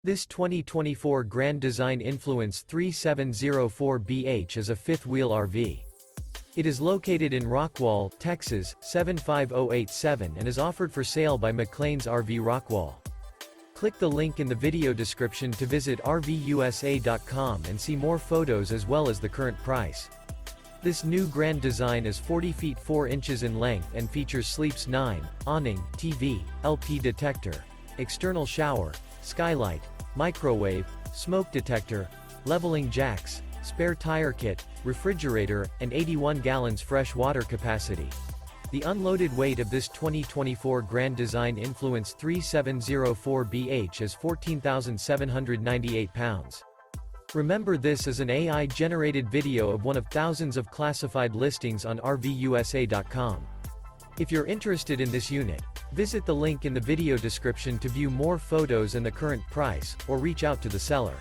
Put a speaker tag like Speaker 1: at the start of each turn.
Speaker 1: This 2024 Grand Design Influence 3704BH is a fifth-wheel RV. It is located in Rockwall, Texas, 75087 and is offered for sale by McClain's RV Rockwall. Click the link in the video description to visit RVUSA.com and see more photos as well as the current price. This new Grand Design is 40 feet 4 inches in length and features sleeps 9, awning, TV, LP detector, external shower, skylight, microwave, smoke detector, leveling jacks, spare tire kit, refrigerator, and 81 gallons fresh water capacity. The unloaded weight of this 2024 Grand Design Influence 3704BH is 14,798 pounds. Remember, this is an AI-generated video of one of thousands of classified listings on RVUSA.com. If you're interested in this unit, visit the link in the video description to view more photos and the current price, or reach out to the seller.